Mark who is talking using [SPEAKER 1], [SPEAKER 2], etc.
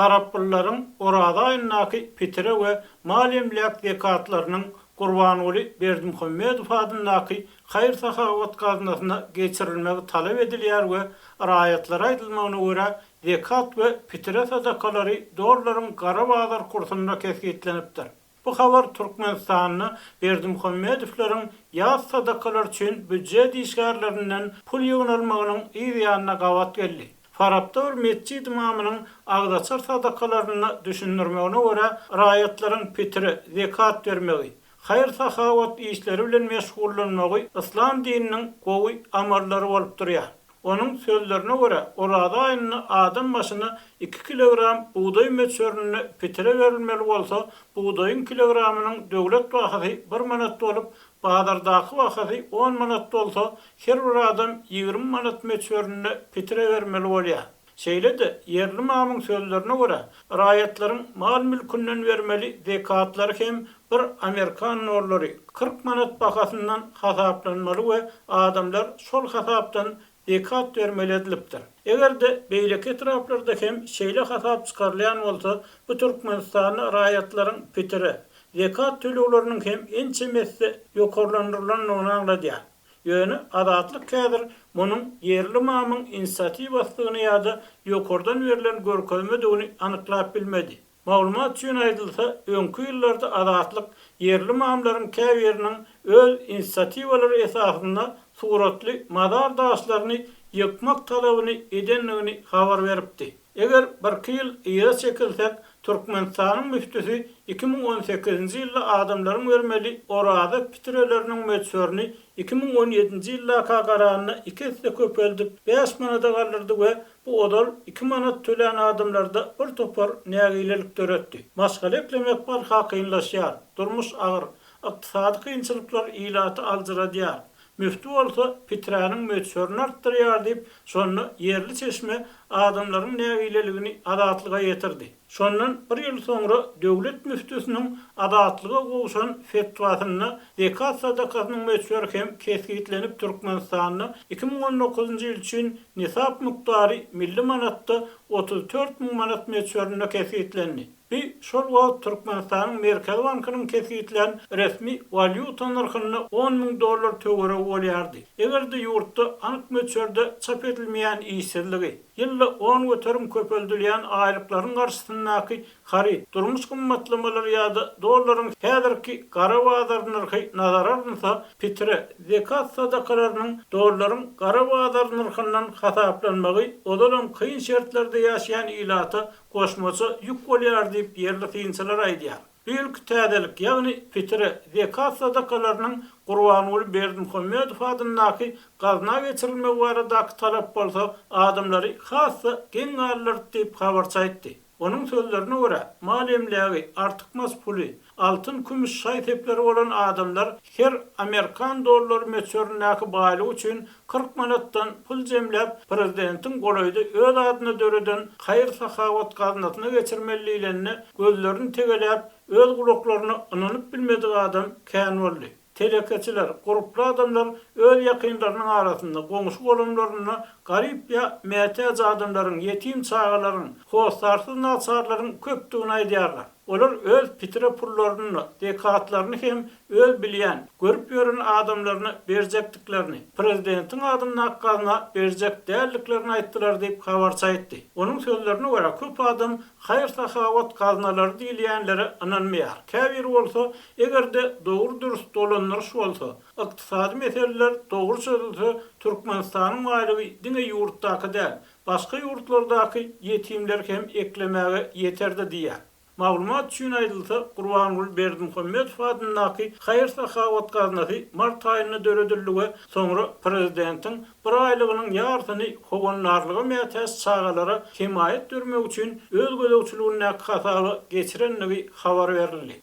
[SPEAKER 1] Faraplıların orada aynnaki pitire we malimlek zekatlarının Gurbanuly Berdimuhammedow adyndaky hayır sahawat gaznasyna geçirilmegi talep edilýär we raýatlara aýdylmagyna görä zekat we pitire sadakalary dolların gara bazar kursunda kesgitlenipdir. Bu habar Türkmenistanyny Berdimuhammedowlaryň ýaz sadakalar üçin büdjet işgärlerinden pul ýygynalmagynyň ýa-ýanyna gawat geldi. Farapda bir mescid imamynyň agdaçar sadakalaryny düşündirmegine görä raýatlaryň pitire zekat bermegi, hayır sahawat işleri bilen meşgullanmagy İslam dininiň gowy amarlary bolup durýar. Onun sözlerine göre orada ayını adam başına 2 kilogram buğday meçörünü pitire verilmeli olsa buğdayın kilogramının devlet bahası 1 manat olup bazardaki bahası 10 manat olsa her bir adam 20 manat meçörünü pitire vermeli oluyor. Şeýle de yerli mamyň sözlerine göre raýatlaryň mal mülkünden vermeli zekatlary hem bir Amerikan norlary 40 manat bahasyndan hasaplanmaly we adamlar şol hasapdan zekat vermeli edilipdir. Egerde beýleki etraplarda hem şeýle hasap çykarylýan bolsa, bu Türkmenistanyň raýatlaryň pitire, zekat tölegleriniň hem ençemesi ýokarlandyrylan anladýar. Ýöne adatlyk kädir munyň yerli mamyň inisiatiwasyny ýa-da ýokardan berilen görkezmediğini anyklap bilmedi. Maglumat üçin aýdylsa, öňkü ýyllarda adatlyk yerli mamlaryň käbiriniň öz inisiatiwalary esasynda suratly madar daşlaryny ýykmak talabyny edenligini habar beripdi. Eger bir ýyl ýa çekilsek, Türkmenistanyň müftüsi 2018-nji ýylda adamlaryň vermeli orada pitireleriniň meçörüni 2017-nji ýylda garanyny 2 hisse köpeldip 5 manata galdyrdy we bu odal 2 manat tölen adamlarda bir topar nägilelik töretdi. Maskal eklemek bar hakynlaşýar. Durmuş agyr, ykdysady kynçylyklar ilaty aldyradýar. Müftü olsa pitrenin meçörünü arttırýar diýip, şonu yerli çeşme adamlaryň nägileligini adatlyga ýetirdi. Şondan bir ýyl soňra döwlet müftüsiniň adatlyga gowşan fetwasyny zekat sadakasynyň meçhur hem kesgitlenip Türkmenistanyny 2019-njy ýyl üçin nisap miqdary milli manatda 34 000 manat meçhuruna kesgitlendi. Bir şol wagt Türkmenistanyň Merkez bankynyň kesgitlen resmi valyuta narhyny $10,000 töwere bolýardy. Egerde ýurtda anyk meçhurde çap edilmeýän işsizligi, ýylda 10 göterim köpeldilýän aýlyklaryň garşysyndaky harit, durmuş gymmatlamalary ýa-da dollaryň häzirki gara bazar narhy nazara alınsa, pitire, zekat sadakalarynyň dollaryň gara bazar narhyndan hasaplanmagy odalam kıyın şertlerde ýaşaýan ilata goşmaça ýük bolýar diýip yerli kynçylar aýdýar. Büyük täzelik, ýagny pitire, zekat sadakalarynyň Gurbanuly Berdimuhammedow adyndaky gazna geçirilmegi baradaky talap bolsa, adamlary hassa geň alýar diýip habar çaýtdy. Onun sözlerine göre mal emligi, artykmaz puly, altın, kümüş şay tepleri olan adamlar her Amerikan dollary meçhöründäki baýlygy üçin 40 manatdan pul jemläp prezidentin golaýdy öz adyna döreden hayır sahawat gaznasyna geçirmeliligini gözlerini tegelep öz gulaklaryny ynanyp bilmediği adam kän boldy. Telekeçiler, gruply adamlar öz ýakynlarynyň arasynda goňşy bolanlaryny garyp ýa mätäz adamlaryň, ýetim çagalaryň, hostarsyz naçarlaryň köpdigini aýdýarlar. Olar öz pitire pullaryny, zekatlaryny hem öz bilýän, görüp ýören adamlaryny berjekdiklerini, prezidentin adyna gazna berjek dälliklerini aýtdylar diýip habar çaýtdy. Onun sözlerine görä köp adam hayır sahawat gaznalary diýilýänlere inanmaýar. Käbir bolsa, egerde dogry dürüst dolandyryş bolsa, ykdysady meseleler dogry çözülse, Türkmenistanyň aýlygy diňe ýurtdaky däl, başga ýurtlardaky ýetimler hem eklemege ýeterdi diýär. Maglumat üçin aýdylsa, Gurbanuly Berdimuhammedow adyndaky hayır sahawat gaznasy mart aýyna döredildi we soňra prezidentin bir aýlygynyň ýartyny howanlarlygy mätäz çagalara himayet bermek üçin öz gözegçiligine hasaba geçirenligi habar berildi.